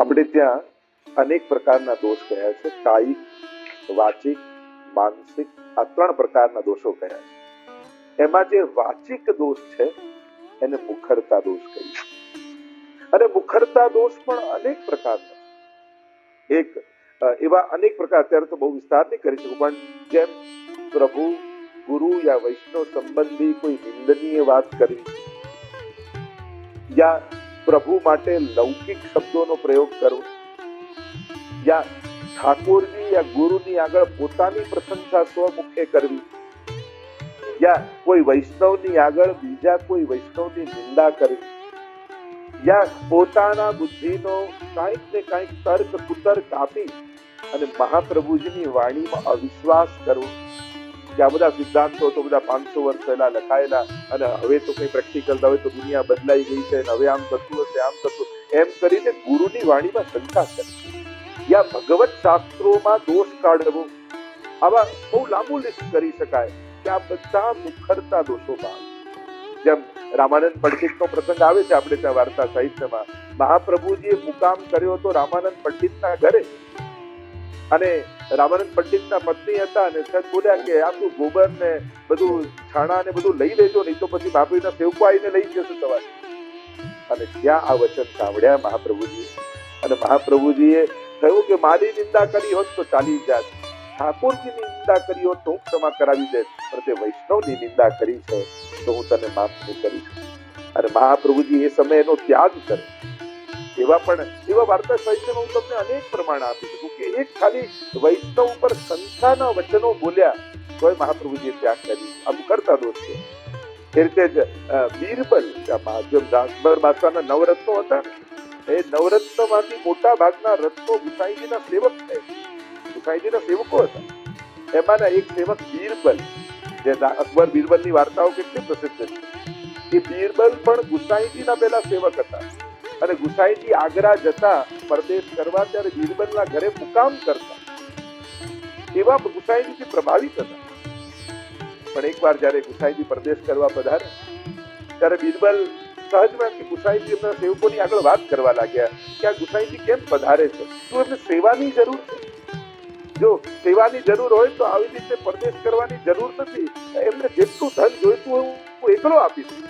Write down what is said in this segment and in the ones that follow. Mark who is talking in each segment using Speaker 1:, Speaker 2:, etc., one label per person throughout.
Speaker 1: આપણે ત્યાં અનેક પ્રકારના દોષ કયા છે. કાયિક, વાચિક, માનસિક, આ 3 પ્રકારના દોષો કયા છે. એમાં જે વાચિક દોષ છે એને મુખરતા દોષ કહીએ. અને મુખરતા દોષ પણ અનેક પ્રકારના છે. એવા અનેક પ્રકાર, અત્યારે તો બહુ વિસ્તાર નહીં કરી શકું, પણ જેમ પ્રભુ, ગુરુ યા વૈષ્ણવ સંબંધી કોઈ નિંદનીય વાત કરવી, યા પ્રભુ માટે લૌકિક શબ્દોનો પ્રયોગ કરવો, યા ઠાકોરજી યા ગુરુની આગળ પોતાની પ્રશંસા સ્વમુખે કરવી, યા કોઈ વૈષ્ણવની આગળ બીજા કોઈ વૈષ્ણવની નિંદા કરવી, યા પોતાના બુદ્ધિનો કાંઈક ને કાંઈક તર્ક કુતર્ક આપી અને મહાપ્રભુજીની વાણીમાં અવિશ્વાસ કરવો, કે આ બધા સિદ્ધાંતો તો બધા 500 વર્ષ પહેલા લખાયેલા અને હવે તો કઈ પ્રેક્ટિકલ, હવે તો દુનિયા બદલાઈ ગઈ છે, હવે આમ થતું હશે, આમ થતું, એમ કરીને ગુરુની વાણીમાં શંકા કરવી, યા ભગવત શાસ્ત્રોમાં દોષ કાઢવો. આવા બહુ લાંબુ લિસ્ટ કરી શકાય કે આ બધા મુખરતા દોષોમાં. જેમ રામાનંદ પંડિતનો પ્રસંગ આવે છે આપણે ત્યાં વાર્તા સાહિત્યમાં. મહાપ્રભુજીએ મુકામ કર્યો હતો રામાનંદ પંડિતના ઘરે, અને રામાનંદ પંડિતના પત્ની હતા અને સાહેબ બોલ્યા કે આટલું ગોબર ને બધું છાણા ને બધું લઈ લેજો, નહીં તો પછી મહાપ્રભુના સેવકો આવીને લઈ જશે સવારે. અને ત્યાં આ વચન સાંભળ્યા મહાપ્રભુજી, અને મહાપ્રભુજીએ કહ્યું કે મારી નિંદા કરી હોત તો ચાલી જાત, ઠાકોરજીની નિંદા કરી હોત તો હું ક્ષમા કરાવી દે, પણ તે વૈષ્ણવની નિંદા કરી છે તો હું તને માફ નહીં કરીશ. અને મહાપ્રભુજી એ સમયનો ત્યાગ કરે. એવા વાર્તા સાહિત્યમાં હું તમને અનેક પ્રમાણ આપી શકું કે એક ખાલી વૈષ્ણવ ઉપર સંસ્થાના વચનો બોલ્યા તોય મહાપ્રભુજીએ ત્યાગ કરી. આ મુખરતા દોષ છે. એ રીતે જ બીરબલ, અકબર બાદશાહના નવરત્નો હતા, એ નવરત્નમાંથી મોટા ભાગના રત્નો ગુસાઈજીના સેવક છે, ગુસાઈજીના સેવકો હતા. એમાંના એક સેવક બીરબલ, જે અકબર બીરબલની વાર્તાઓ કેટલી પ્રસિદ્ધ છે. એ બીરબલ પણ ગુસાઈજીના પહેલા સેવક હતા, અને ગુસાઈજી આગ્રા જતા પરદેશ કરવા ત્યારે બીરબલના ઘરે મુકામ કરતા. એવા ગુસાઈજીથી પ્રભાવિત હતા. પણ એકવાર જ્યારે ગુસાઈજી પરદેશ કરવા પધારે ત્યારે બીરબલ સહજમાં કે ગુસાઈજી એમના સેવકોની આગળ વાત કરવા લાગ્યા કે આ ગુસાઈજી કેમ પધારે છે, શું એમને સેવાની જરૂર છે? જો સેવાની જરૂર હોય તો આવી રીતે પરદેશ કરવાની જરૂર નથી, એમને જેટલું ધન જોઈતું હોય હું એકલો આપી દઉં.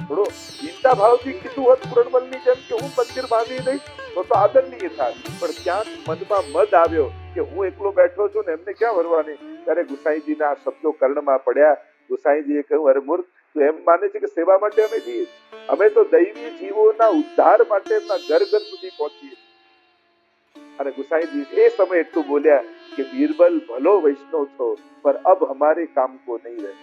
Speaker 1: થોડો ચિંતા ભાવથી કીધું હોત પુરણમલની જેમ કે હું મંદિર બાંધી દઈશ તો આદરણીય થાય, પણ ક્યાંક મનમાં મદ આવ્યો કે હું એકલો બેઠો છું ને એમને ક્યાં વરવાની. ત્યારે ગુસાઈજીના શબ્દો કર્ણમાં પડ્યા. ગુસાઈજીએ કહ્યું, અરે મૂર્ખ, તું એમ માને છે કે સેવા માટે અમે જઈએ? અમે તો દૈવી જીવોના ઉદ્ધાર માટે એમના ઘર ઘર સુધી પહોંચીએ. અને ગુસાઈજી એ સમય એટલું બોલ્યા કે બીરબલ ભલો વૈષ્ણવ છો પર અબ હમારે કામ કો નહીં રહે.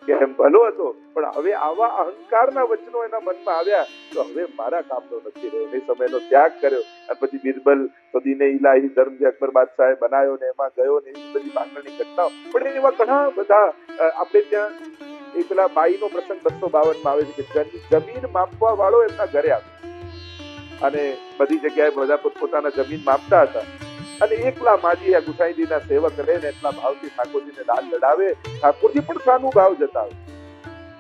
Speaker 1: કે એમ ભલો હતો પણ હવે આવા અહંકારના વચનો એના મનમાં આવ્યા તો હવે મારા કામનો નથી રહ્યો. એ સમયનો ત્યાગ કર્યો. અને પછી બીરબલ તો દીને ઇલાહી ધર્મ જે અકબર બાદશાહે બનાવ્યો ને એમાં ગયો ને એવી બધી આગળની ઘટનાઓ. પણ એવા ઘણા બધા આપણે ત્યાં એ પેલા બાઈનો પ્રસંગ 252 માં આવે છે કે જમીન માપવા વાળો એમના ઘરે આવ્યો અને બધી જગ્યાએ બધા પોતપોતાના જમીન માપતા હતા. અને એકલા માજી આ ગુસાઈજીના સેવક રહે ને એટલા ભાવથી ઠાકોરજીને લાલ લડાવે. ઠાકોરજી પણ સાનું ભાવ જતાવે.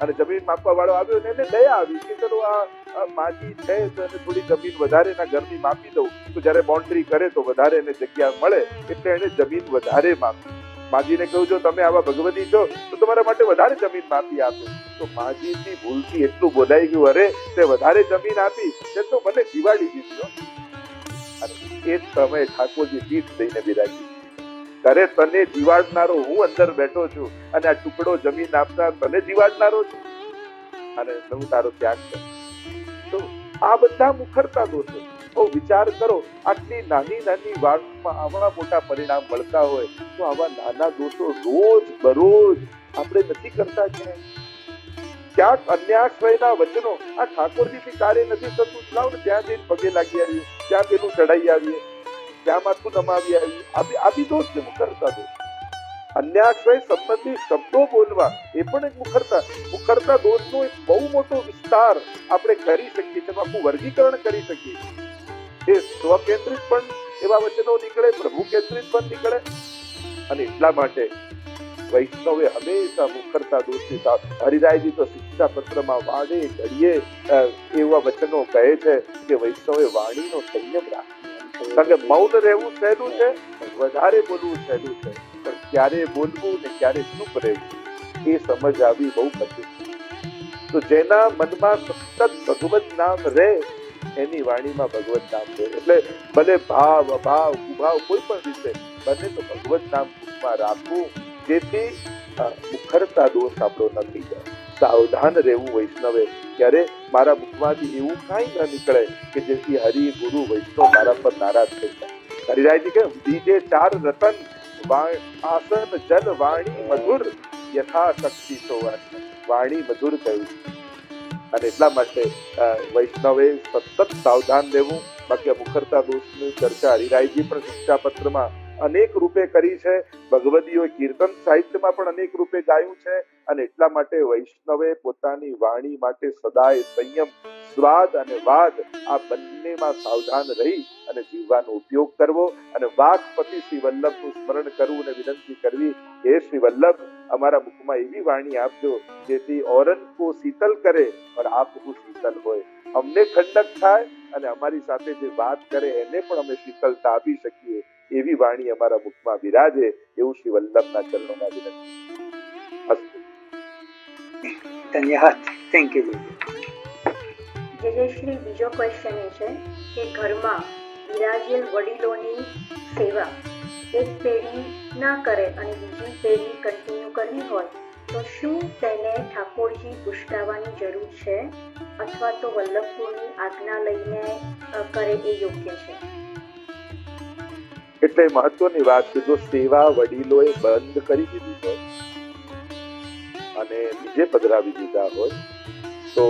Speaker 1: અને જમીન માપવા વાળો આવ્યો ને એને દયા આવી કે ચલો આ માજી છે તો એને થોડી જમીન વધારે એના ઘરની માપી દઉં તો જયારે બાઉન્ડ્રી કરે તો વધારે એને જગ્યા મળે, એટલે એને જમીન વધારે માપી. માજીને કહ્યું જો તમે આવા ભગવતી છો તો તમારા માટે વધારે જમીન માપી આપે. તો માજીથી ભૂલથી એટલું બોલાઈ ગયું, અરે તે વધારે જમીન આપી તે તો મને જીવાડી દીધી. અને એ સમયે ઠાકોરજી પીઠ દઈને બિરાજી, અરે તને જીવાડનારો હું અંદર બેઠો છું અને આ ટુકડો જમીન આપનાર તને જીવાડનારો છું અને હું તારો ત્યાગ કર. તો આ બધા મુખરતા દોષો. વિચાર કરો, આટલી નાની નાની વાતમાં આવા મોટા પરિણામ મળતા હોય તો આવા નાના દોષો રોજ બરોજ આપણે નથી કરતા. ક્યાંક અન્યાશ્રયના વચનો આ ઠાકોરજીથી કાર્ય નથી થતું, લાવ ને ત્યાં જઈને પગે લાગી આવીએ, ત્યાં પેલું ચડાઈ આવીએ, ત્યાં માથું નમાવી આવીએ. આ બી દોષ છે, મુખરતા દોષ. અન્યાશ્રય સંબંધી શબ્દો બોલવા એ પણ એક મુખરતા દોષનો એક બહુ મોટો વિસ્તાર આપણે કરી શકીએ છીએ, આખું વર્ગીકરણ કરી શકીએ. એ સ્વકેન્દ્રિત પણ એવા વચનો નીકળે, પ્રભુ કેન્દ્રિત પણ નીકળે. અને એટલા માટે વૈષ્ણવે હંમેશા મુખરતા દોષની હરિરાયજી તો શિક્ષા પત્રમાં વાડે ઘડીએ એવા વચનો કહે છે કે વૈષ્ણવે વાણીનો સંયમ રાખવો, કારણ કે મૌન રહેવું સહેલું છે, વધારે બોલવું સહેલું છે, પણ ક્યારે બોલવું ને ક્યારે ચૂપ રહેવું એ સમજ આવી બહુ કઠિન. તો જેના મનમાં સતત ભગવત નામ રહે એની વાણીમાં ભગવત નામ રહે. એટલે ભલે ભાવ અભાવ ઉભાવ કોઈ પણ રીતે બને તો ભગવત નામ મુખમાં રાખવું, જેથી મુખરતા દોષ આપણો ન થઈ જાય. સાવધાન રહેવું વૈષ્ણવે, ત્યારે મારા મુખમાંથી એવું કાંઈ ન નીકળે કે જેથી હરિ ગુરુ વૈષ્ણવ મારા પર નારાજ થઈ જાય. હરિરાયજી કે બીજે 4 રતન આસન જન વાણી મધુર યથા શક્તિ તો વાણી મધુર કહ્યું. અને એટલા માટે વૈષ્ણવે સતત સાવધાન રહેવું. બાકી મુખરતા દોષની ચર્ચા હરિરાયજી પણ શિક્ષા પત્રમાં અનેક રૂપે કરી છે, ભગવદીઓ કીર્તન સાહિત્યમાં પણ અનેક રૂપે ગાયું છે. અને એટલા માટે વૈષ્ણવે પોતાની વાણી માટે સદાય સંયમ, સ્વાદ અને વાદ આ બંનેમાં સાવધાન રહી અને જીવવાનો ઉપયોગ કરવો. અને વાકપતિ શ્રી વલ્લભનું સ્મરણ કરવું અને વિનંતી કરવી, હે શ્રી વલ્લભ અમારા મુખમાં એવી વાણી આપજો જેથી ઓરન કો શીતલ કરે और આપ કો શીતલ હોય. અમને ઠંડક થાય અને અમારી સાથે જે વાત કરે એને પણ અમે શીતલતા આપી શકીએ એવી વાણી અમારા મુખમાં વિરાજે, એવું શ્રી વલ્લભના ચરણોમાં વિનંતી. અસ્તુ.
Speaker 2: ધન્યવાદ. Thank you.
Speaker 3: જયશ્રી, બીજો ક્વેશ્ચન એ છે કે ઘરમાં બિરાજેલ વડીલોની સેવા એક પેઢી ના કરે અને બીજી પેઢી કન્ટિન્યુ કરવી હોય તો શું તેને ઠાકોરજી પુષ્ટાવવાની જરૂર છે અથવા તો વલ્લભપુરની આજ્ઞા લઈને કરે એ યોગ્ય છે?
Speaker 1: એટલે મહત્વની વાત છે, જો સેવા વડીલોએ બંધ કરી દીધી હોય અને બીજે પધરાવી દીધા હોય તો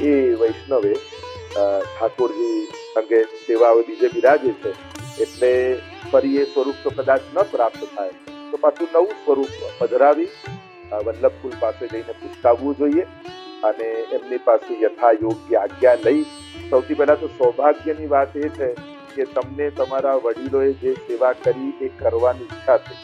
Speaker 1: એ વૈષ્ણવે ઠાકોરજી અંગે સેવા બીજે બિરાજે છે એટલે ફરી એ સ્વરૂપ તો કદાચ ન પ્રાપ્ત થાય તો પાછું નવું સ્વરૂપ પધરાવી વલ્લભકુલ પાસે જઈને પુષ્ટાવવું જોઈએ અને એમની પાસે યથા યોગ્ય આજ્ઞા લઈ. સૌથી પહેલા તો સૌભાગ્યની વાત એ છે કે તમને તમારા વડીલોએ જે સેવા કરી એ કરવાની ઈચ્છા થઈ,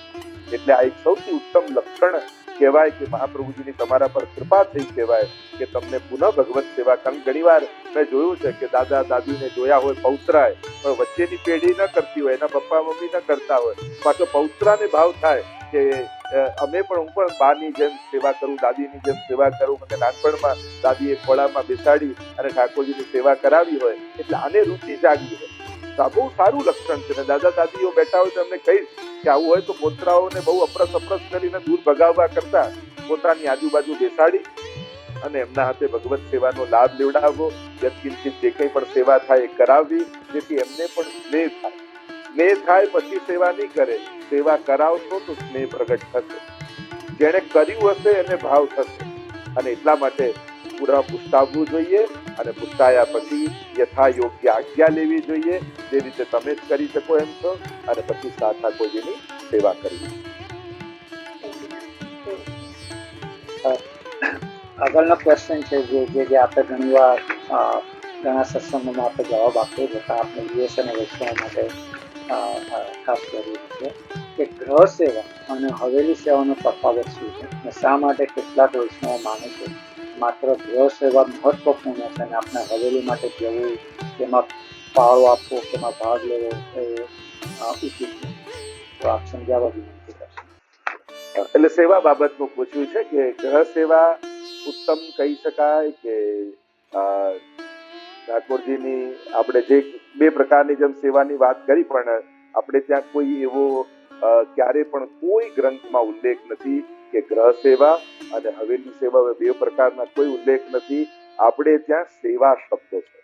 Speaker 1: એટલે આ એક સૌથી ઉત્તમ લક્ષણ કહેવાય કે મહાપ્રભુજીની તમારા પર કૃપા થઈ કહેવાય કે તમને પુનઃ ભગવત સેવા. કારણ ઘણી વાર મેં જોયું છે કે દાદા દાદીને જોયા હોય પૌત્રાય, પણ વચ્ચેની પેઢી ન કરતી હોય, એના પપ્પા મમ્મી ન કરતા હોય, પાછો પૌત્રાને ભાવ થાય કે અમે પણ હું પણ બાની જેમ સેવા કરું, દાદીની જેમ સેવા કરું. મને નાનપણમાં દાદીએ ખોળામાં બેસાડી અને ઠાકોરજીની સેવા કરાવી હોય એટલે આને રુચિ જાગી હોય. આ બહુ સારું લક્ષણ છે. દાદા દાદીઓ બેઠા હોય તો એમને કહીશ કે આવું હોય તો પોતરાઓને બહુ અપરસ કરીને દૂર ભગાવવા કરતા પોતાની આજુબાજુ બેસાડી અને એમના હાથે ભગવત સેવાનો લાભ લેવડાવવો. યત્કિંચિત જે કંઈ પણ સેવા થાય એ કરાવવી, જેથી એમને પણ સ્નેહ થાય. સ્નેહ થાય પછી સેવા નહીં કરે, સેવા કરાવશો તો સ્નેહ પ્રગટ થશે. જેણે કર્યું હશે એને ભાવ થશે. અને એટલા માટે પૂરા પુષ્ટાવવું જોઈએ અને પુષ્ટાયા પછી યથા યોગ્ય આજ્ઞા લેવી જોઈએ, જે રીતે તમે જ કરી શકો એમ છો, અને પછી ઠાકોરજીની સેવા કરવી.
Speaker 2: આગળનો ક્વેશ્ચન છે જે આપણે ઘણીવાર ઘણા સત્સંગોમાં આપણે જવાબ આપીએ છતાં આપણે યુએસ અને વૈષ્ણવ માટે ખાસ કર્યું છે કે ગ્રહ સેવા અને હવેલી સેવાનો તફાવત શું છે અને શા માટે કેટલાક વૈષ્ણવો માને છે માત્ર ગ્રહ સેવા મહત્વપૂર્ણ છે અને આપણે હવેલી માટે જવું, તેમાં ફાળો આપવો, તેમાં ભાગ લેવો એ ઉચિત નથી. તો આપ સમજાવવા વિનંતી કરશો.
Speaker 1: એટલે સેવા બાબતનું પૂછ્યું છે કે ગ્રહ સેવા ઉત્તમ કહી શકાય કે ઠાકોરજીની આપણે જે 2 પ્રકારની જેમ સેવાની વાત કરી, પણ આપણે ત્યાં કોઈ એવો ક્યારે પણ કોઈ ગ્રંથમાં ઉલ્લેખ નથી કે ગ્રહ સેવા અને હવેલી સેવા 2 પ્રકારના કોઈ ઉલ્લેખ નથી. આપણે ત્યાં સેવા શબ્દ છે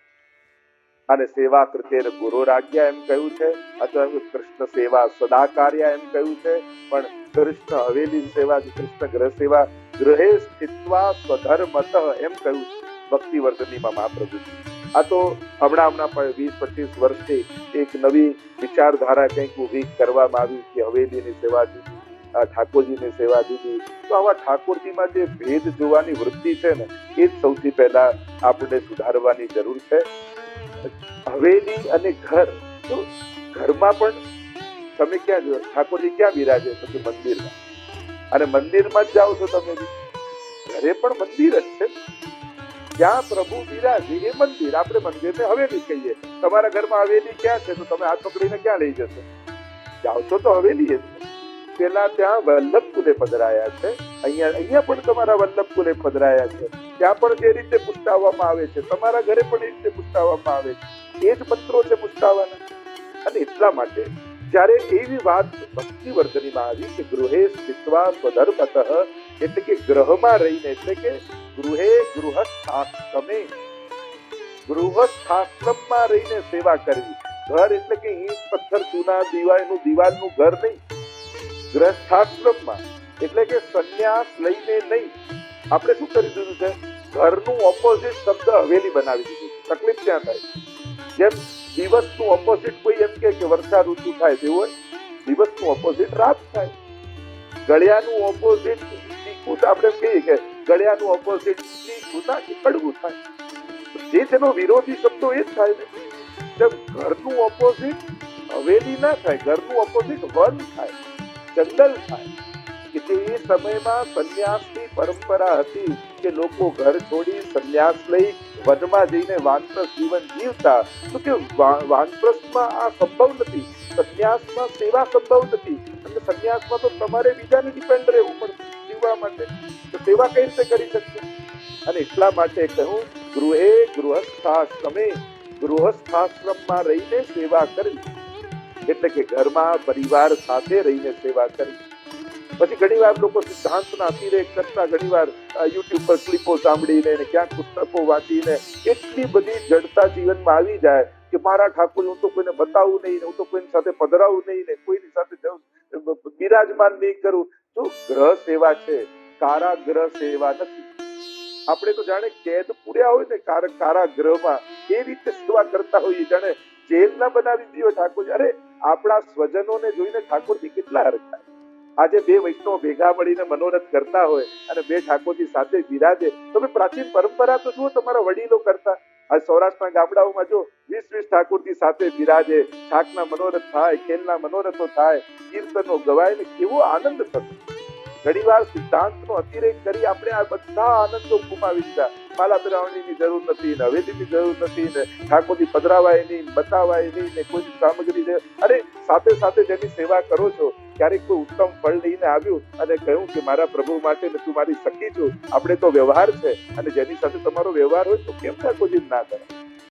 Speaker 1: અને સેવા કૃતેર ગુરોરાજ્ઞા એમ કહ્યું છે, અથવા કૃષ્ણ સેવા સદા કાર્ય એમ કહ્યું છે. પણ કૃષ્ણ હવેલી સેવા, કૃષ્ણ ગ્રહ સેવા ગ્રહે સ્થિત્વા સ્વધર્મતઃ એમ કહ્યું ભક્તિવર્ધનીમાં મહાપ્રભુજી. આ તો હમણાં 20-25 વર્ષથી એક નવી વિચારધારા કંઈક ઊભી કરવામાં આવી કે હવેલીની સેવા જુદી, ઠાકોરજીની સેવા જુદી. તો આવા ઠાકોરજીમાં જે ભેદ જોવાની વૃત્તિ છે ને એ જ સૌથી પહેલા આપણે સુધારવાની જરૂર છે. હવેલી અને ઘર, તો ઘરમાં પણ તમે ક્યાં જો ઠાકોરજી ક્યાં બિરાજે તો કે મંદિરમાં. અને મંદિરમાં જ જાઓ છો તમે બી, ઘરે પણ મંદિર જ છે. જ્યાં પ્રભુ બિરાજે એ મંદિર. આપણે મંદિરને હવેલી કહીએ. તમારા ઘરમાં હવેલી ક્યાં છે તો તમે હાથ પકડીને ક્યાં લઈ જશો? જાઓ છો તો હવેલી જ. પેલા ત્યાં વલ્લભ કુલે પધરાયા છે, અહીંયા પણ તમારા વલ્લભ કુલે પધરાયા છે. ત્યાં પણ જે રીતે પુષ્ટાવવામાં આવે છે, તમારા ઘરે પણ એ રીતે પુષ્ટાવવામાં આવે છે. એ જ મંત્રો છે પુષ્ટાવાના. અને એટલા માટે જ્યારે એવી વાત ભક્તિવર્ધનીમાં આવી કે ગૃહે સ્થિત્વા સ્વધર્મતઃ, એટલે કે ગ્રહમાં રહીને, એટલે કે ગૃહે ગૃહસ્થાશ્રમે, ગૃહસ્થાશ્રમમાં રહીને સેવા કરવી. ઘર એટલે કે ઈંટ પથ્થર ચૂના દીવાનું દિવાલનું ઘર નહીં, ગૃહસ્થાશ્રમમાં એટલે કે સંન્યાસ લઈને નહીં. આપણે શું કરી દીધું છે, ઘરનું ઓપોઝિટ શબ્દ હવેલી બનાવી દીધું. તકલીફ ક્યાં થાય? જેમ દિવસનું ઓપોઝિટ કોઈ એમ કે વર્ષા ઋતુ થાય તેવું હોય, દિવસનું ઓપોઝિટ રાત થાય. ગળ્યાનું ઓપોઝિટ તીખું, આપણે કહીએ કે ગળ્યાનું ઓપોઝિટ તીખું ના કે કડવું થાય. જે તેનો વિરોધી શબ્દો એ જ થાય ને. જેમ ઘરનું ઓપોઝિટ હવેલી ના થાય, ઘરનું ઓપોઝિટ વન થાય, જંગલ થાય. કે જે એ સમયમાં સંન્યાસની પરંપરા હતી કે લોકો ઘર છોડી સંન્યાસ લઈ વનમાં જઈને વાનપ્રસ્થ જીવન જીવતા. તો કે વાનપ્રસ્થમાં આ સંભવ નથી, સંન્યાસમાં સેવા સંભવ નથી. અને સંન્યાસમાં તો તમારે બીજાને ડિપેન્ડ રહેવું પડશે જીવવા માટે. તો સેવા કઈ રીતે કરી શકશે? અને એટલા માટે કહ્યું ગૃહે ગૃહસ્થાશ્રમે, ગૃહસ્થાશ્રમમાં રહીને સેવા કરવી. એટલે કે ઘરમાં પરિવાર સાથે રહીને સેવા કરવી. પછી ઘણી વાર લોકો સિદ્ધાંતના અતિરેક કરતા, ઘણી વાર યુટ્યુબ પર ક્લિપો સાંભળીને ક્યાંક પુસ્તકો વાંચીને એટલી બધી જડતા જીવનમાં આવી જાય કે મારા ઠાકોર હું તો કોઈને બતાવું નહીં, હું તો કોઈની સાથે પધરાવું નહીં, ને કોઈની સાથે બિરાજમાન નહીં કરું. તો ગ્રહ સેવા છે, કારાગ્રહ સેવા નથી. આપણે તો જાણે કેદ પૂર્યા હોય ને કારાગ્રહમાં, એ રીતે સેવા કરતા હોઈએ, જાણે જેલ ના બનાવી દીધો ઠાકોર. અરે આપણા સ્વજનોને જોઈને ઠાકોરજી કેટલા હરખાય. આજે બે વૈષ્ણવ ભેગા મળીને મનોરથ કરતા હોય અને બે ઠાકોરજી સાથે બિરાજે. તમે પ્રાચીન પરંપરા તો જુઓ, તમારા વડીલો કરતા. આ સૌરાષ્ટ્રના ગામડાઓમાં જો 20 ઠાકોરજી સાથે બિરાજે, છાકના મનોરથ થાય, ખેલના મનોરથો થાય, કીર્તનો ગવાય ને કેવો આનંદ થતો. ઘણી વાર સિદ્ધાંતનો અતિરેક કરી આપણે આ બધા આનંદો ગુમાવી દીધા. માલા પિરાવણીની જરૂર નથી, ને હવેલીની જરૂર નથી, ને ઠાકોરજી પધરાવાય નહીં, બતાવાય નહીં, ને કોઈ સામગ્રી છે. અરે સાથે સાથે જેની સેવા કરો છો, ક્યારેક કોઈ ઉત્તમ ફળ લઈને આવ્યું અને કહ્યું કે મારા પ્રભુ માટે તું મારી સખી છું, આપણે તો વ્યવહાર છે, અને જેની સાથે તમારો વ્યવહાર હોય તો કેમ ઠાકોરજી ના કરે?